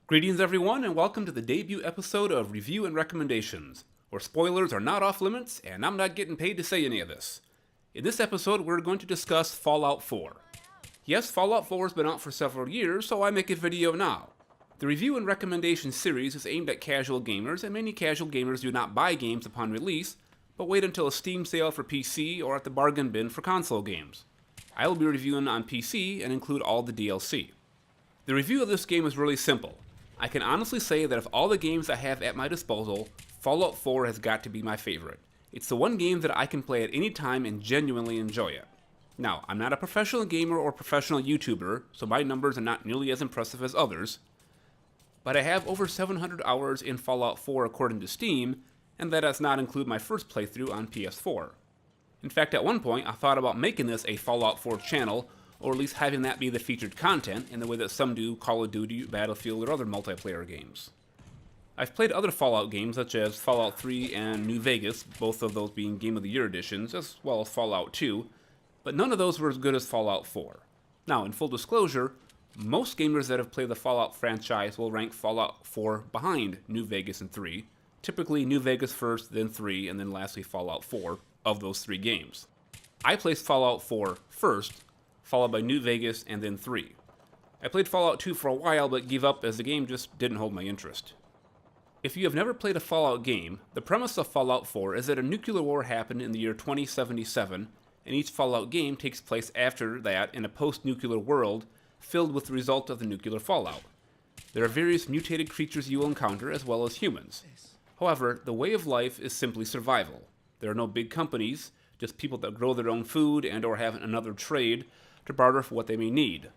Greetings everyone, and welcome to the debut episode of Review and Recommendations, where spoilers are not off limits, and I'm not getting paid to say any of this. In this episode, we're going to discuss Fallout 4. Yes, Fallout 4 has been out for several years, so I make a video now. The Review and Recommendation series is aimed at casual gamers, and many casual gamers do not buy games upon release, but wait until a Steam sale for PC or at the bargain bin for console games. I will be reviewing on PC and include all the DLC. The review of this game is really simple. I can honestly say that of all the games I have at my disposal, Fallout 4 has got to be my favorite. It's the one game that I can play at any time and genuinely enjoy it. Now, I'm not a professional gamer or professional YouTuber, so my numbers are not nearly as impressive as others, but I have over 700 hours in Fallout 4 according to Steam, and that does not include my first playthrough on PS4. In fact, at one point, I thought about making this a Fallout 4 channel, or at least having that be the featured content in the way that some do Call of Duty, Battlefield, or other multiplayer games. I've played other Fallout games such as Fallout 3 and New Vegas, both of those being Game of the Year editions, as well as Fallout 2, but none of those were as good as Fallout 4. Now, in full disclosure, most gamers that have played the Fallout franchise will rank Fallout 4 behind New Vegas and 3, typically New Vegas first, then 3, and then lastly Fallout 4 of those three games. I placed Fallout 4 first, followed by New Vegas, and then 3. I played Fallout 2 for a while, but gave up as the game just didn't hold my interest. If you have never played a Fallout game, the premise of Fallout 4 is that a nuclear war happened in the year 2077, and each Fallout game takes place after that in a post-nuclear world filled with the result of the nuclear fallout. There are various mutated creatures you will encounter, as well as humans. However, the way of life is simply survival. There are no big companies, just people that grow their own food and or have another trade to barter for what they may need.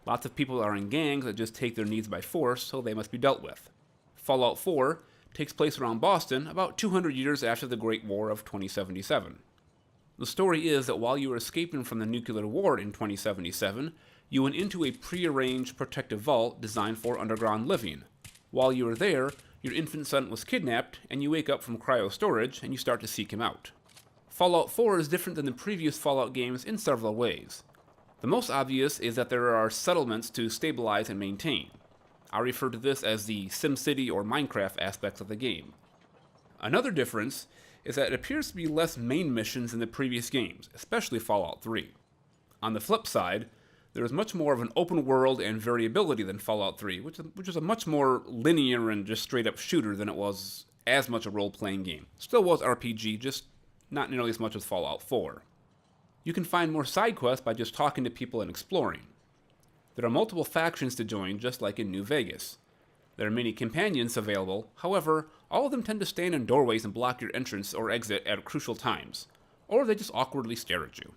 Lots of people are in gangs that just take their needs by force, so they must be dealt with. Fallout 4 takes place around Boston about 200 years after the Great War of 2077. The story is that while you were escaping from the nuclear war in 2077, you went into a prearranged protective vault designed for underground living. While you were there, your infant son was kidnapped, and you wake up from cryo-storage and you start to seek him out. Fallout 4 is different than the previous Fallout games in several ways. The most obvious is that there are settlements to stabilize and maintain. I refer to this as the SimCity or Minecraft aspects of the game. Another difference is that it appears to be less main missions in the previous games, especially Fallout 3. On the flip side, there is much more of an open world and variability than Fallout 3, which is a much more linear and just straight up shooter than it was as much a role-playing game. Still was RPG, just not nearly as much as Fallout 4. You can find more side quests by just talking to people and exploring. There are multiple factions to join, just like in New Vegas. There are many companions available, however, all of them tend to stand in doorways and block your entrance or exit at crucial times, or they just awkwardly stare at you.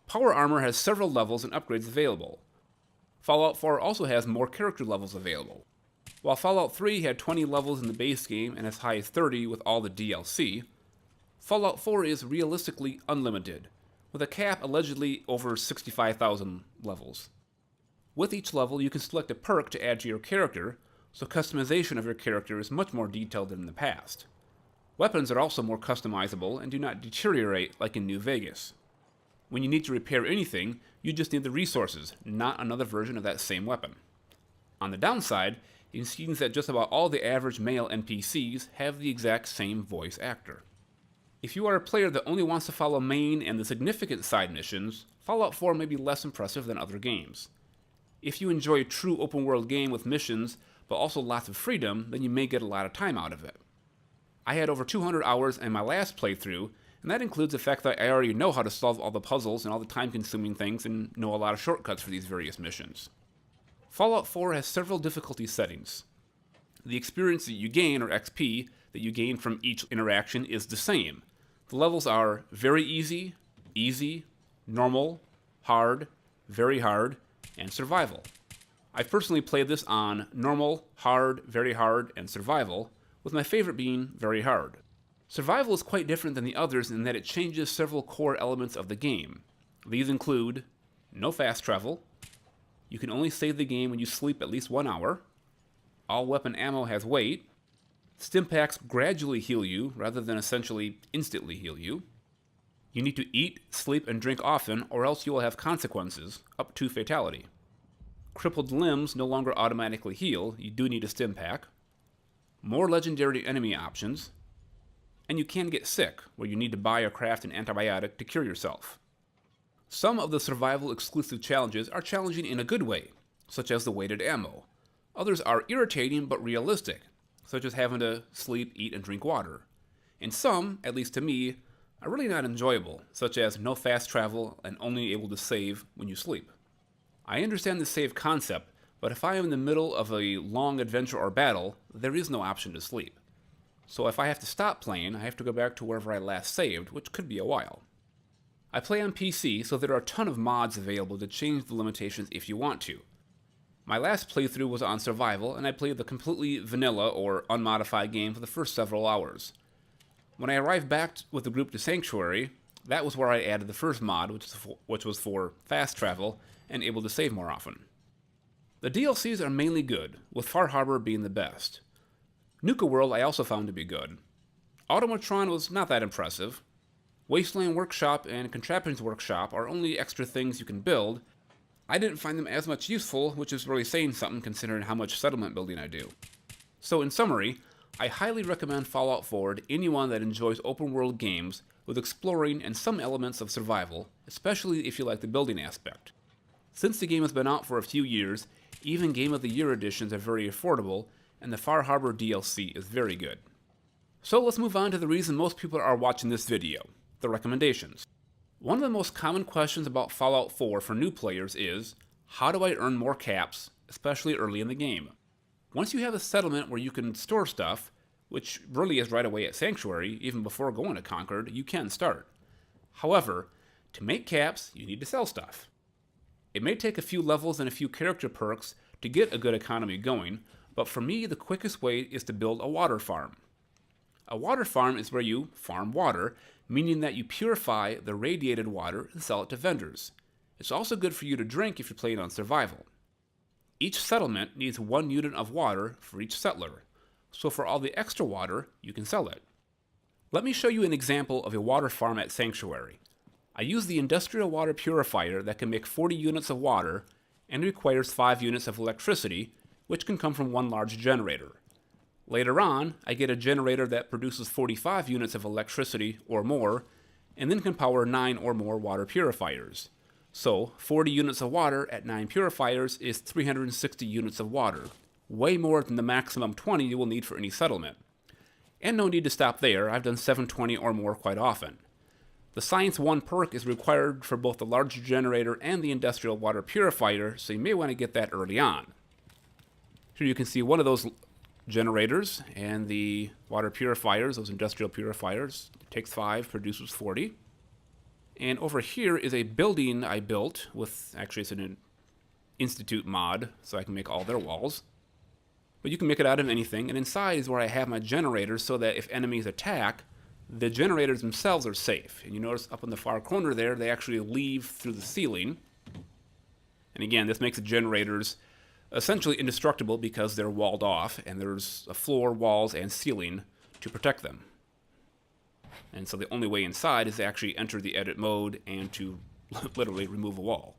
Power Armor has several levels and upgrades available. Fallout 4 also has more character levels available. While Fallout 3 had 20 levels in the base game and as high as 30 with all the DLC, Fallout 4 is realistically unlimited, with a cap allegedly over 65,000 levels. With each level, you can select a perk to add to your character, so customization of your character is much more detailed than in the past. Weapons are also more customizable and do not deteriorate like in New Vegas. When you need to repair anything, you just need the resources, not another version of that same weapon. On the downside, it seems that just about all the average male NPCs have the exact same voice actor. If you are a player that only wants to follow main and the significant side missions, Fallout 4 may be less impressive than other games. If you enjoy a true open-world game with missions, but also lots of freedom, then you may get a lot of time out of it. I had over 200 hours in my last playthrough, and that includes the fact that I already know how to solve all the puzzles and all the time-consuming things and know a lot of shortcuts for these various missions. Fallout 4 has several difficulty settings. The experience that you gain, or XP, that you gain from each interaction is the same. The levels are very easy, easy, normal, hard, very hard, and survival. I've personally played this on normal, hard, very hard, and survival, with my favorite being very hard. Survival is quite different than the others in that it changes several core elements of the game. These include no fast travel, you can only save the game when you sleep at least 1 hour, all weapon ammo has weight, Stimpaks gradually heal you rather than essentially instantly heal you. You need to eat, sleep, and drink often, or else you will have consequences, up to fatality. Crippled limbs no longer automatically heal, you do need a stim pack. More legendary enemy options. And you can get sick, where you need to buy or craft an antibiotic to cure yourself. Some of the survival exclusive challenges are challenging in a good way, such as the weighted ammo. Others are irritating but realistic, such as having to sleep, eat, and drink water. And some, at least to me, are really not enjoyable, such as no fast travel and only able to save when you sleep. I understand the save concept, but if I am in the middle of a long adventure or battle, there is no option to sleep. So if I have to stop playing, I have to go back to wherever I last saved, which could be a while. I play on PC, so there are a ton of mods available to change the limitations if you want to. My last playthrough was on survival, and I played the completely vanilla or unmodified game for the first several hours. When I arrived back with the group to Sanctuary, that was where I added the first mod, which was for fast travel and able to save more often. The DLCs are mainly good, with Far Harbor being the best. Nuka World I also found to be good. Automatron was not that impressive. Wasteland Workshop and Contraptions Workshop are only extra things you can build. I didn't find them as much useful, which is really saying something considering how much settlement building I do. So in summary, I highly recommend Fallout 4 to anyone that enjoys open world games with exploring and some elements of survival, especially if you like the building aspect. Since the game has been out for a few years, even Game of the Year editions are very affordable, and the Far Harbor DLC is very good. So let's move on to the reason most people are watching this video, the recommendations. One of the most common questions about Fallout 4 for new players is, how do I earn more caps, especially early in the game? Once you have a settlement where you can store stuff, which really is right away at Sanctuary, even before going to Concord, you can start. However, to make caps, you need to sell stuff. It may take a few levels and a few character perks to get a good economy going, but for me, the quickest way is to build a water farm. A water farm is where you farm water, meaning that you purify the radiated water and sell it to vendors. It's also good for you to drink if you're playing on survival. Each settlement needs 1 unit of water for each settler, so for all the extra water, you can sell it. Let me show you an example of a water farm at Sanctuary. I use the industrial water purifier that can make 40 units of water and requires 5 units of electricity, which can come from one large generator. Later on, I get a generator that produces 45 units of electricity or more, and then can power 9 or more water purifiers. So, 40 units of water at 9 purifiers is 360 units of water, way more than the maximum 20 you will need for any settlement. And no need to stop there, I've done 720 or more quite often. The Science 1 perk is required for both the large generator and the industrial water purifier, so you may want to get that early on. Here you can see one of those generators and the water purifiers, those industrial purifiers. It takes 5, produces 40. And over here is a building I built with, actually it's an Institute mod, so I can make all their walls. But you can make it out of anything, and inside is where I have my generators so that if enemies attack, the generators themselves are safe. And you notice up in the far corner there, they actually leave through the ceiling. And again, this makes the generators essentially indestructible because they're walled off, and there's a floor, walls, and ceiling to protect them. And so the only way inside is to actually enter the edit mode and to literally remove a wall.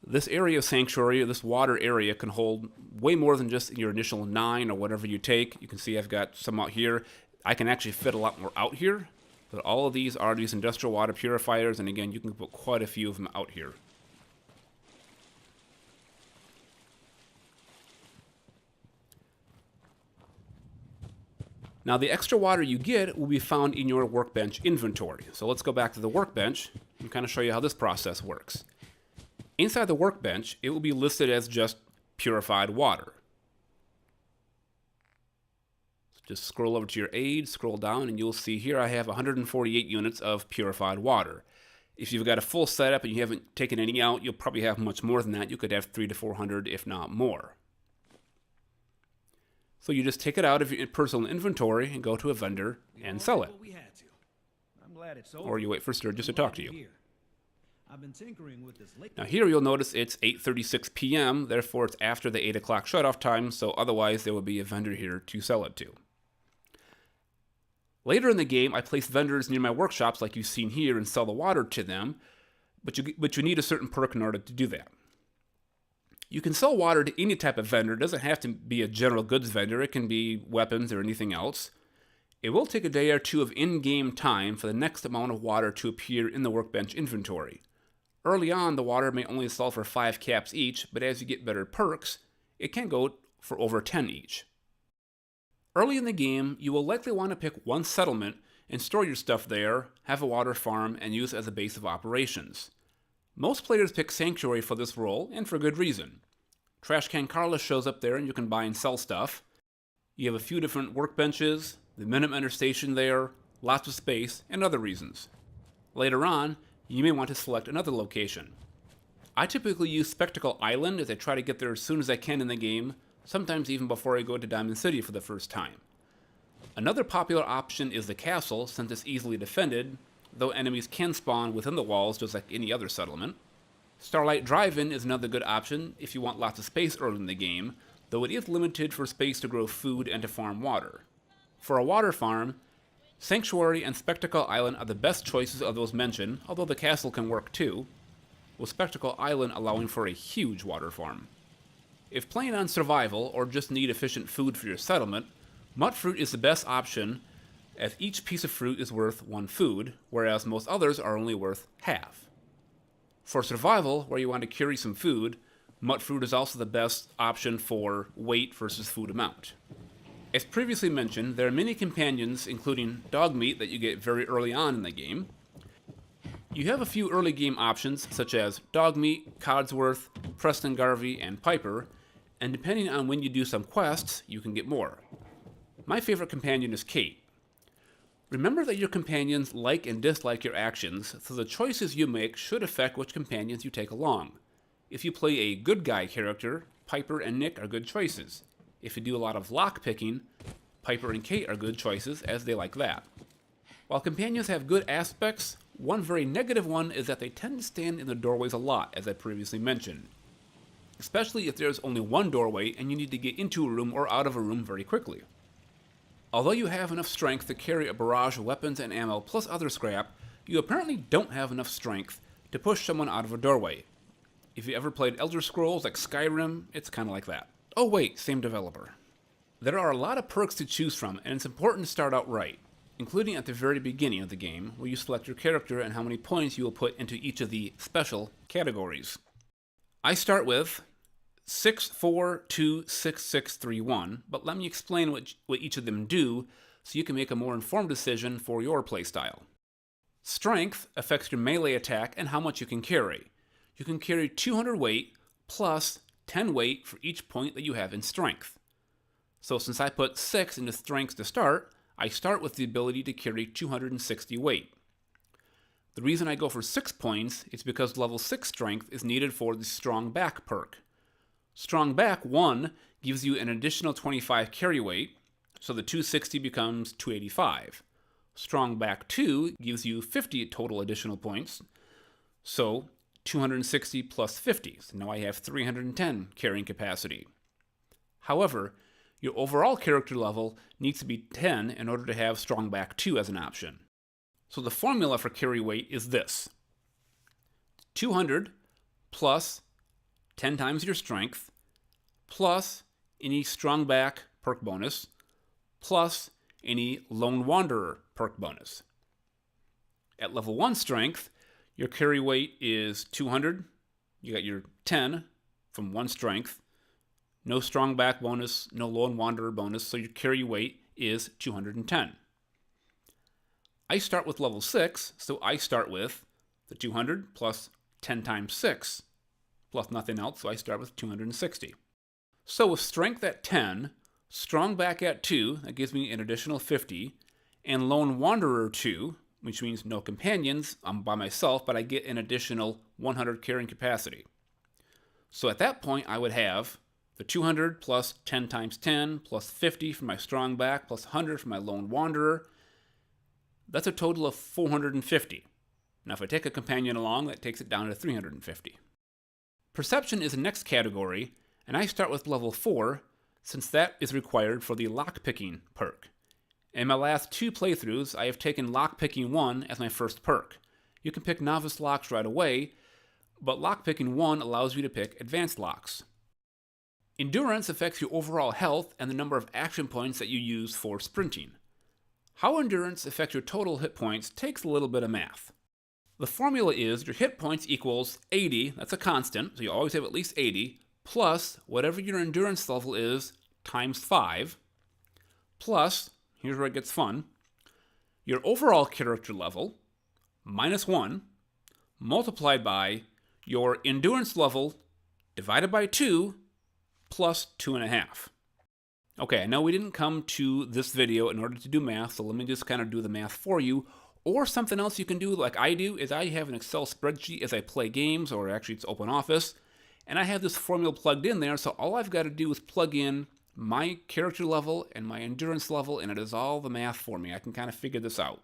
This area of Sanctuary, this water area, can hold way more than just your initial 9 or whatever you take. You can see I've got some out here. I can actually fit a lot more out here, but all of these are these industrial water purifiers, and again, you can put quite a few of them out here. Now the extra water you get will be found in your workbench inventory. So let's go back to the workbench and kind of show you how this process works. Inside the workbench, it will be listed as just purified water. So just scroll over to your aid, scroll down, and you'll see here I have 148 units of purified water. If you've got a full setup and you haven't taken any out, you'll probably have much more than that. You could have 300 to 400, if not more. So you just take it out of your personal inventory and go to a vendor and sell it. Or you wait for Sturgis to talk to you. Now here you'll notice it's 8:36 p.m., therefore it's after the 8 o'clock shutoff time, so otherwise there will be a vendor here to sell it to. Later in the game, I place vendors near my workshops like you've seen here and sell the water to them. but you need a certain perk in order to do that. You can sell water to any type of vendor. It doesn't have to be a general goods vendor. It can be weapons or anything else. It will take a day or two of in-game time for the next amount of water to appear in the workbench inventory. Early on, the water may only sell for 5 caps each, but as you get better perks, it can go for over 10 each. Early in the game, you will likely want to pick one settlement and store your stuff there, have a water farm, and use it as a base of operations. Most players pick Sanctuary for this role, and for good reason. Trash Can Carla shows up there and you can buy and sell stuff. You have a few different workbenches, the Minutemen station there, lots of space, and other reasons. Later on, you may want to select another location. I typically use Spectacle Island as I try to get there as soon as I can in the game, sometimes even before I go to Diamond City for the first time. Another popular option is the castle, since it's easily defended, though enemies can spawn within the walls just like any other settlement. Starlight Drive-In is another good option if you want lots of space early in the game, though it is limited for space to grow food and to farm water. For a water farm, Sanctuary and Spectacle Island are the best choices of those mentioned, although the castle can work too, with Spectacle Island allowing for a huge water farm. If playing on survival or just need efficient food for your settlement, Mutt Fruit is the best option, as each piece of fruit is worth 1 food, whereas most others are only worth half. For survival, where you want to carry some food, Mutt Fruit is also the best option for weight versus food amount. As previously mentioned, there are many companions, including dog meat, that you get very early on in the game. You have a few early game options, such as dog meat, Codsworth, Preston Garvey, and Piper, and depending on when you do some quests, you can get more. My favorite companion is Kate. Remember that your companions like and dislike your actions, so the choices you make should affect which companions you take along. If you play a good guy character, Piper and Nick are good choices. If you do a lot of lock-picking, Piper and Kate are good choices, as they like that. While companions have good aspects, one very negative one is that they tend to stand in the doorways a lot, as I previously mentioned. Especially if there's only one doorway and you need to get into a room or out of a room very quickly. Although you have enough strength to carry a barrage of weapons and ammo plus other scrap, you apparently don't have enough strength to push someone out of a doorway. If you ever played Elder Scrolls like Skyrim, it's kind of like that. Oh wait, same developer. There are a lot of perks to choose from, and it's important to start out right, including at the very beginning of the game, where you select your character and how many points you will put into each of the special categories. I start with 6, 4, 2, 6, 6, 3, 1, but let me explain what each of them do so you can make a more informed decision for your playstyle. Strength affects your melee attack and how much you can carry. You can carry 200 weight plus 10 weight for each point that you have in strength. So since I put 6 into strength to start, I start with the ability to carry 260 weight. The reason I go for 6 points is because level 6 strength is needed for the Strong Back perk. Strong Back 1 gives you an additional 25 carry weight, so the 260 becomes 285. Strong Back 2 gives you 50 total additional points, so 260 plus 50. So now I have 310 carrying capacity. However, your overall character level needs to be 10 in order to have Strong Back 2 as an option. So the formula for carry weight is this: 200 plus 10 times your strength, plus any Strong Back perk bonus, plus any Lone Wanderer perk bonus. At level 1 strength, your carry weight is 200. You got your 10 from 1 strength. No Strong Back bonus, no Lone Wanderer bonus, so your carry weight is 210. I start with level 6, so I start with the 200 plus 10 times 6, plus nothing else, so I start with 260. So with strength at 10, Strong Back at 2, that gives me an additional 50, and Lone Wanderer 2, which means no companions, I'm by myself, but I get an additional 100 carrying capacity. So at that point, I would have the 200 plus 10 times 10, plus 50 for my Strong Back, plus 100 for my Lone Wanderer. That's a total of 450. Now if I take a companion along, that takes it down to 350. Perception is the next category, and I start with level 4, since that is required for the lockpicking perk. In my last 2 playthroughs, I have taken lockpicking 1 as my first perk. You can pick novice locks right away, but lockpicking 1 allows you to pick advanced locks. Endurance affects your overall health and the number of action points that you use for sprinting. How endurance affects your total hit points takes a little bit of math. The formula is your hit points equals 80, that's a constant, so you always have at least 80, plus whatever your endurance level is times 5, plus, here's where it gets fun, your overall character level, minus 1, multiplied by your endurance level divided by 2, plus 2.5. Okay, I know we didn't come to this video in order to do math, so let me just kind of do the math for you. Or something else you can do like I do is I have an Excel spreadsheet as I play games, or actually it's OpenOffice, and I have this formula plugged in there, so all I've got to do is plug in my character level and my endurance level, and it does all the math for me. I can kind of figure this out.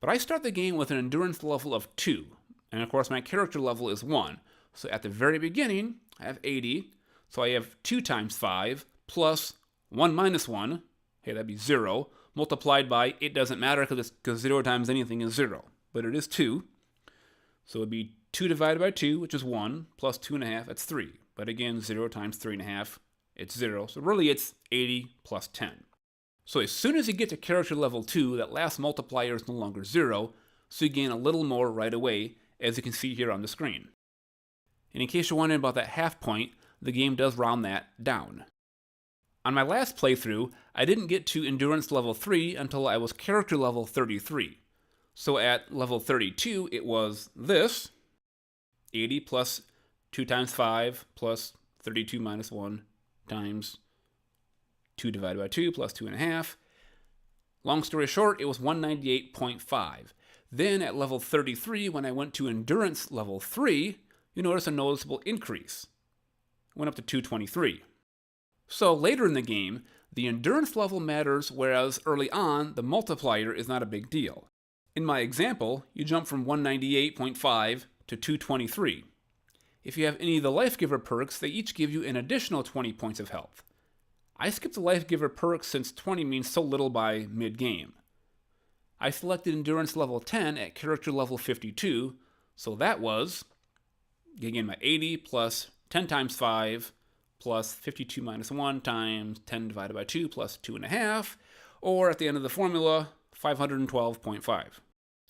But I start the game with an endurance level of 2, and of course my character level is 1. So at the very beginning, I have 80, so I have 2 times 5 plus 1 minus 1, hey, that'd be 0, multiplied by, it doesn't matter because 0 times anything is 0, but it is 2. So it would be 2 divided by 2, which is 1, plus 2.5, that's 3. But again, 0 times 3.5, it's 0. So really it's 80 plus 10. So as soon as you get to character level 2, that last multiplier is no longer 0, so you gain a little more right away, as you can see here on the screen. And in case you're wondering about that half point, the game does round that down. On my last playthrough, I didn't get to endurance level 3 until I was character level 33. So at level 32, it was this, 80 plus 2 times 5 plus 32 minus 1 times 2 divided by 2 plus 2.5. Long story short, it was 198.5. Then at level 33, when I went to endurance level 3, you notice a noticeable increase. It went up to 223. So later in the game, the endurance level matters, whereas early on, the multiplier is not a big deal. In my example, you jump from 198.5 to 223. If you have any of the Life Giver perks, they each give you an additional 20 points of health. I skipped the Life Giver perks since 20 means so little by mid-game. I selected endurance level 10 at character level 52, so that was, again, my 80 plus 10 times 5, plus 52 minus 1 times 10 divided by 2 plus 2.5, or at the end of the formula, 512.5.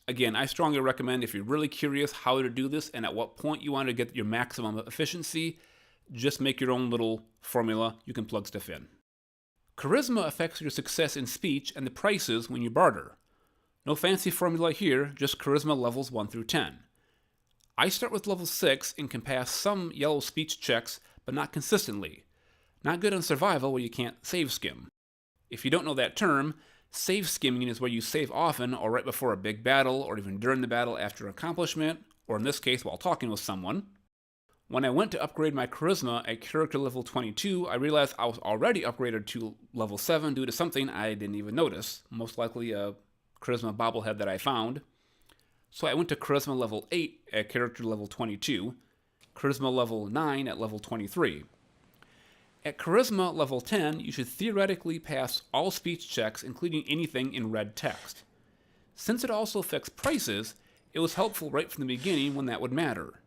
Again, I strongly recommend if you're really curious how to do this and at what point you want to get your maximum efficiency, just make your own little formula you can plug stuff in. Charisma affects your success in speech and the prices when you barter. No fancy formula here, just charisma levels 1 through 10. I start with level 6 and can pass some yellow speech checks, but not consistently. Not good on survival where you can't save skim. If you don't know that term, save skimming is where you save often or right before a big battle or even during the battle after an accomplishment, or in this case while talking with someone. When I went to upgrade my charisma at character level 22, I realized I was already upgraded to level 7 due to something I didn't even notice, most likely a charisma bobblehead that I found. So I went to charisma level 8 at character level 22, charisma level 9 at level 23. At charisma level 10, you should theoretically pass all speech checks, including anything in red text. Since it also affects prices, it was helpful right from the beginning when that would matter.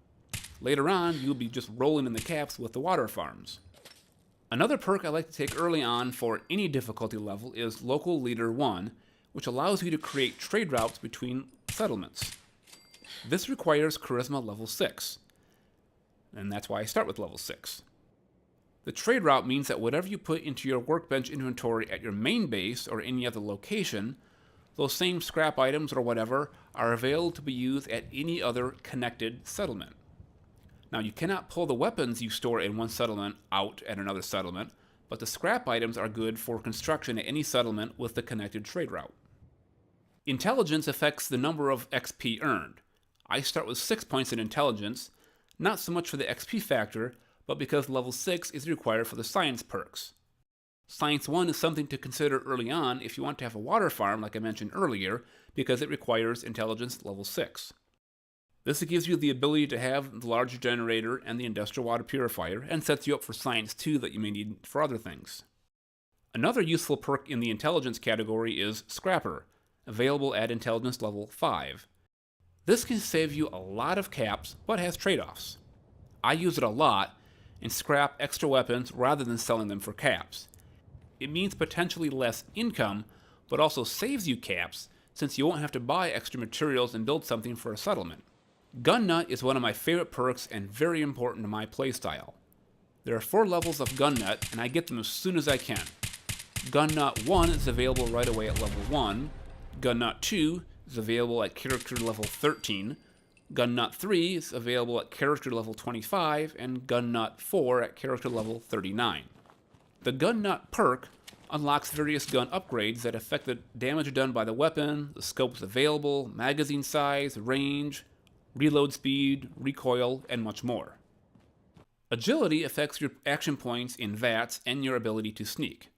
Later on, you'll be just rolling in the caps with the water farms. Another perk I like to take early on for any difficulty level is Local Leader 1, which allows you to create trade routes between settlements. This requires charisma level 6, and that's why I start with level 6. The trade route means that whatever you put into your workbench inventory at your main base or any other location, those same scrap items or whatever are available to be used at any other connected settlement. Now, you cannot pull the weapons you store in one settlement out at another settlement, but the scrap items are good for construction at any settlement with the connected trade route. Intelligence affects the number of XP earned. I start with 6 points in intelligence, not so much for the XP factor, but because level 6 is required for the science perks. Science 1 is something to consider early on if you want to have a water farm like I mentioned earlier, because it requires intelligence level 6. This gives you the ability to have the larger generator and the industrial water purifier, and sets you up for Science 2 that you may need for other things. Another useful perk in the intelligence category is Scrapper, available at intelligence level 5. This can save you a lot of caps, but has trade-offs. I use it a lot and scrap extra weapons rather than selling them for caps. It means potentially less income, but also saves you caps since you won't have to buy extra materials and build something for a settlement. Gun Nut is one of my favorite perks and very important to my playstyle. There are 4 levels of Gun Nut, and I get them as soon as I can. Gun Nut 1 is available right away at level 1, Gun Nut 2 is available at character level 13, Gun Nut 3 is available at character level 25, and Gun Nut 4 at character level 39. The Gun Nut perk unlocks various gun upgrades that affect the damage done by the weapon, the scopes available, magazine size, range, reload speed, recoil, and much more. Agility affects your action points in VATS and your ability to sneak.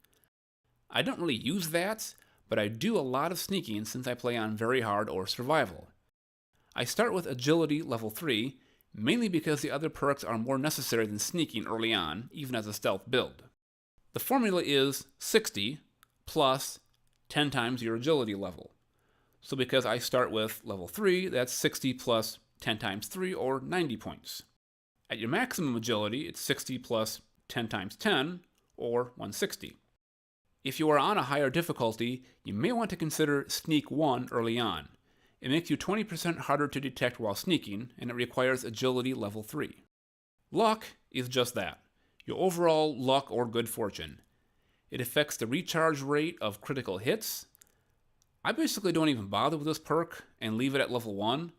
I don't really use VATS, but I do a lot of sneaking since I play on very hard or survival. I start with Agility level 3, mainly because the other perks are more necessary than sneaking early on, even as a stealth build. The formula is 60 plus 10 times your agility level. So because I start with level 3, that's 60 plus 10 times 3, or 90 points. At your maximum agility, it's 60 plus 10 times 10, or 160. If you are on a higher difficulty, you may want to consider Sneak 1 early on. It makes you 20% harder to detect while sneaking, and it requires agility level 3. Luck is just that, your overall luck or good fortune. It affects the recharge rate of critical hits. I basically don't even bother with this perk and leave it at level 1.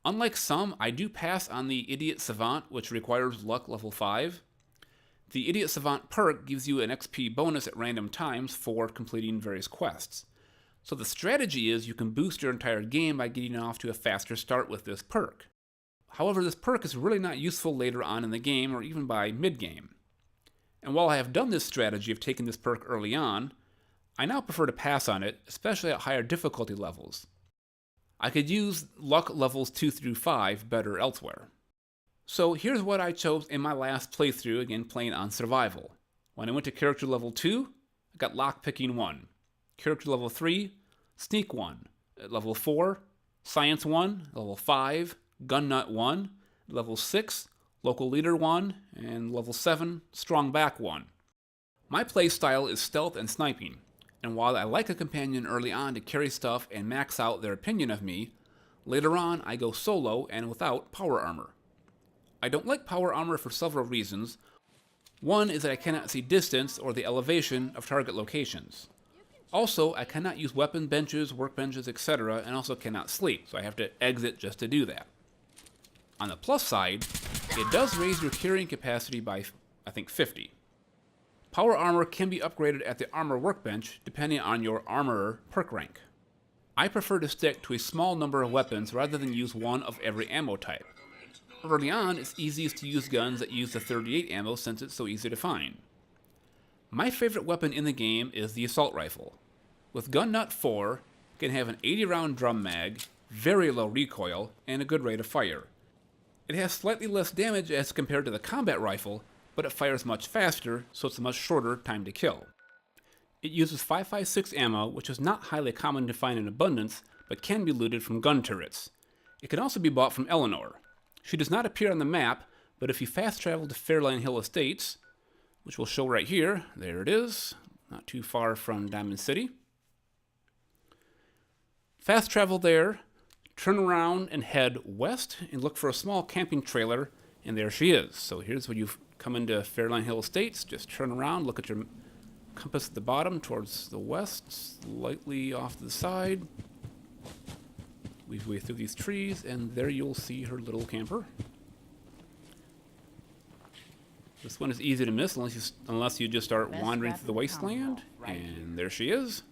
Unlike some, I do pass on the Idiot Savant, which requires luck level 5. The Idiot Savant perk gives you an XP bonus at random times for completing various quests. So the strategy is you can boost your entire game by getting off to a faster start with this perk. However, this perk is really not useful later on in the game or even by mid-game. And while I have done this strategy of taking this perk early on, I now prefer to pass on it, especially at higher difficulty levels. I could use luck levels 2 through 5 better elsewhere. So here's what I chose in my last playthrough, again playing on survival. When I went to character level 2, I got lockpicking 1. Character level 3, sneak 1. At level 4, science 1. Level 5, gun nut 1. Level 6, local leader 1. And level 7, strong back 1. My playstyle is stealth and sniping, and while I like a companion early on to carry stuff and max out their opinion of me, later on I go solo and without power armor. I don't like power armor for several reasons. One is that I cannot see distance or the elevation of target locations. Also, I cannot use weapon benches, workbenches, etc., and also cannot sleep, so I have to exit just to do that. On the plus side, it does raise your carrying capacity by, I think, 50. Power armor can be upgraded at the armor workbench depending on your armorer perk rank. I prefer to stick to a small number of weapons rather than use one of every ammo type. Early on, it's easiest to use guns that use the 38 ammo since it's so easy to find. My favorite weapon in the game is the assault rifle. With Gun Nut 4, it can have an 80-round drum mag, very low recoil, and a good rate of fire. It has slightly less damage as compared to the combat rifle, but it fires much faster, so it's a much shorter time to kill. It uses 5.56 ammo, which is not highly common to find in abundance, but can be looted from gun turrets. It can also be bought from Eleanor. She does not appear on the map, but if you fast travel to Fairline Hill Estates, which we'll show right here, there it is, not too far from Diamond City. Fast travel there, turn around and head west and look for a small camping trailer, and there she is. So here's when you come into Fairline Hill Estates, just turn around, look at your compass at the bottom towards the west, slightly off to the side. Weave your way through these trees, and there you'll see her little camper. This one is easy to miss unless you just start wandering through the wasteland, and there she is.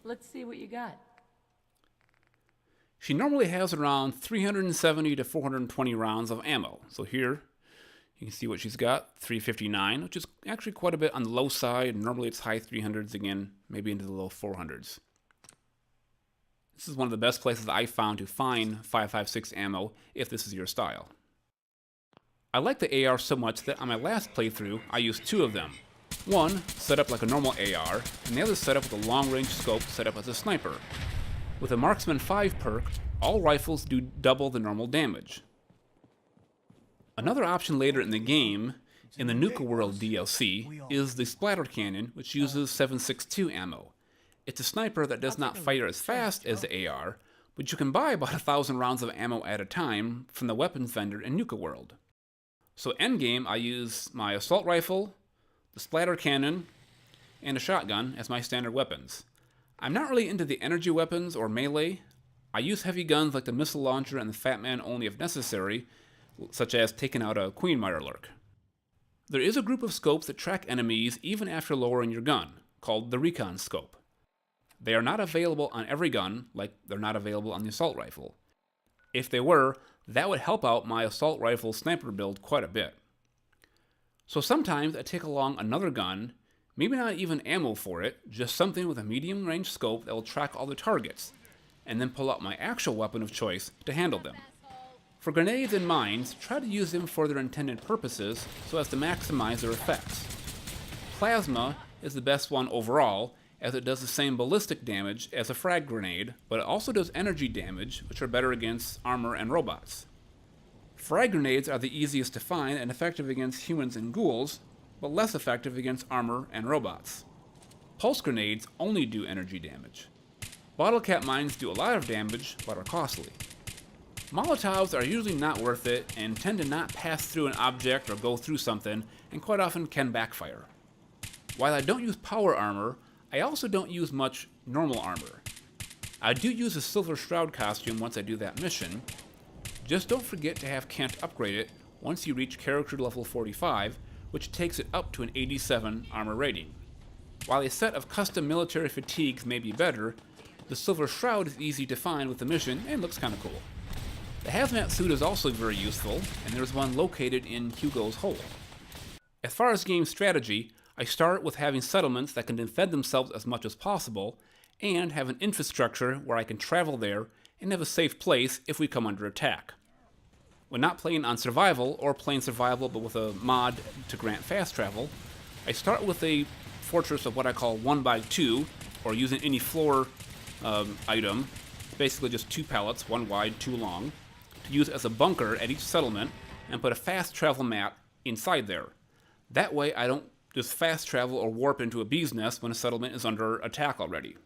Let's see what you got. She normally has around 370 to 420 rounds of ammo. So here, you can see what she's got, 359, which is actually quite a bit on the low side. Normally it's high 300s, again, maybe into the low 400s. This is one of the best places I found to find 5.56 ammo if this is your style. I like the AR so much that on my last playthrough, I used 2 of them. One set up like a normal AR, and the other set up with a long-range scope set up as a sniper. With a Marksman 5 perk, all rifles do double the normal damage. Another option later in the game, in the Nuka World DLC, is the splatter cannon, which uses 7.62 ammo. It's a sniper that does not fire as fast as the AR, but you can buy about 1,000 rounds of ammo at a time from the weapons vendor in Nuka World. So endgame, I use my assault rifle, the splatter cannon, and a shotgun as my standard weapons. I'm not really into the energy weapons or melee. I use heavy guns like the missile launcher and the Fat Man only if necessary, such as taking out a Queen Mirelurk. There is a group of scopes that track enemies even after lowering your gun, called the Recon Scope. They are not available on every gun, like they're not available on the assault rifle. If they were, that would help out my assault rifle sniper build quite a bit. So sometimes I take along another gun, maybe not even ammo for it, just something with a medium range scope that will track all the targets, and then pull out my actual weapon of choice to handle them. For grenades and mines, try to use them for their intended purposes so as to maximize their effects. Plasma is the best one overall, as it does the same ballistic damage as a frag grenade, but it also does energy damage, which are better against armor and robots. Frag grenades are the easiest to find and effective against humans and ghouls, but less effective against armor and robots. Pulse grenades only do energy damage. Bottle cap mines do a lot of damage, but are costly. Molotovs are usually not worth it and tend to not pass through an object or go through something, and quite often can backfire. While I don't use power armor, I also don't use much normal armor. I do use a Silver Shroud costume once I do that mission. Just don't forget to have Kent upgrade it once you reach character level 45, which takes it up to an 87 armor rating. While a set of custom military fatigues may be better, the Silver Shroud is easy to find with the mission and looks kinda cool. The hazmat suit is also very useful, and there's one located in Hugo's Hole. As far as game strategy, I start with having settlements that can defend themselves as much as possible, and have an infrastructure where I can travel there and have a safe place if we come under attack. When not playing on survival, or playing survival but with a mod to grant fast travel, I start with a fortress of what I call 1x2, or using any floor item, basically just 2 pallets, 1 wide, 2 long, to use as a bunker at each settlement, and put a fast travel map inside there. That way I don't just fast travel or warp into a bee's nest when a settlement is under attack already.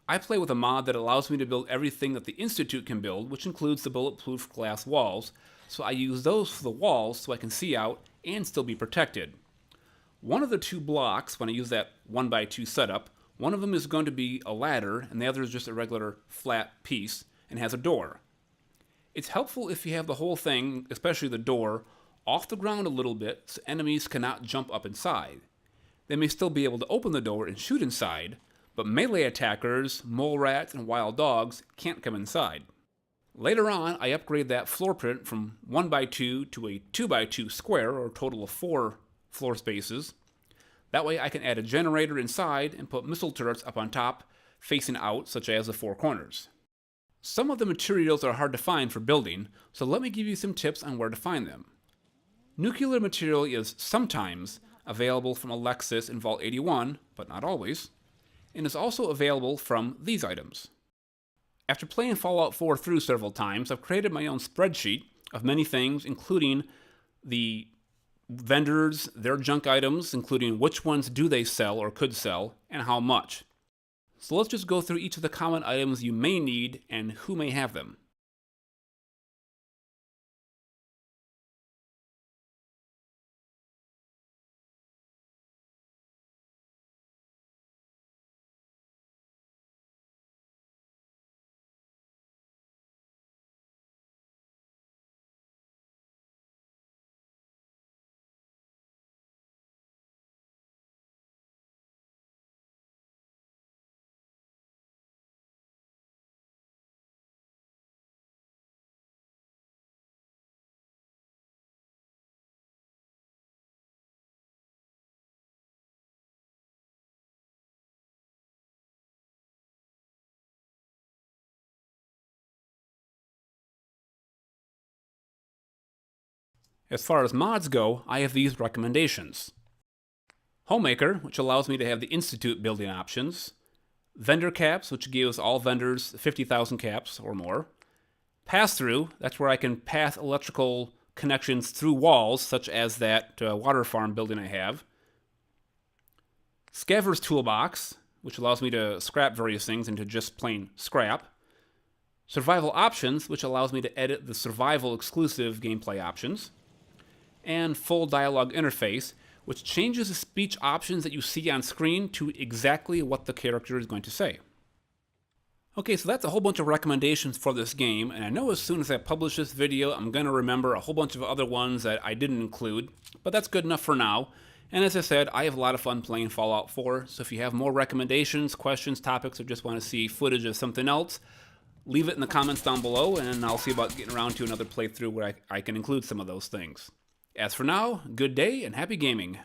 I play with a mod that allows me to build everything that the Institute can build, which includes the bulletproof glass walls, so I use those for the walls so I can see out and still be protected. One of the 2 blocks, when I use that 1x2 setup, one of them is going to be a ladder, and the other is just a regular flat piece, and has a door. It's helpful if you have the whole thing, especially the door, off the ground a little bit so enemies cannot jump up inside. They may still be able to open the door and shoot inside, but melee attackers, mole rats, and wild dogs can't come inside. Later on, I upgrade that floor print from 1x2 to a 2x2 square, or a total of 4 floor spaces. That way I can add a generator inside and put missile turrets up on top, facing out, such as the 4 corners. Some of the materials are hard to find for building, so let me give you some tips on where to find them. Nuclear material is sometimes available from Alexis in Vault 81, but not always, and is also available from these items. After playing Fallout 4 through several times, I've created my own spreadsheet of many things, including the vendors, their junk items, including which ones do they sell or could sell, and how much. So let's just go through each of the common items you may need and who may have them. As far as mods go, I have these recommendations. Homemaker, which allows me to have the Institute building options. Vendor caps, which gives all vendors 50,000 caps or more. Pass-through, that's where I can pass electrical connections through walls, such as that water farm building I have. Scaver's Toolbox, which allows me to scrap various things into just plain scrap. Survival Options, which allows me to edit the survival exclusive gameplay options. And Full Dialogue Interface, which changes the speech options that you see on screen to exactly what the character is going to say. Okay, so that's a whole bunch of recommendations for this game, and I know as soon as I publish this video, I'm going to remember a whole bunch of other ones that I didn't include, but that's good enough for now. And as I said, I have a lot of fun playing Fallout 4, so if you have more recommendations, questions, topics, or just want to see footage of something else, leave it in the comments down below, and I'll see about getting around to another playthrough where I can include some of those things. As for now, good day and happy gaming.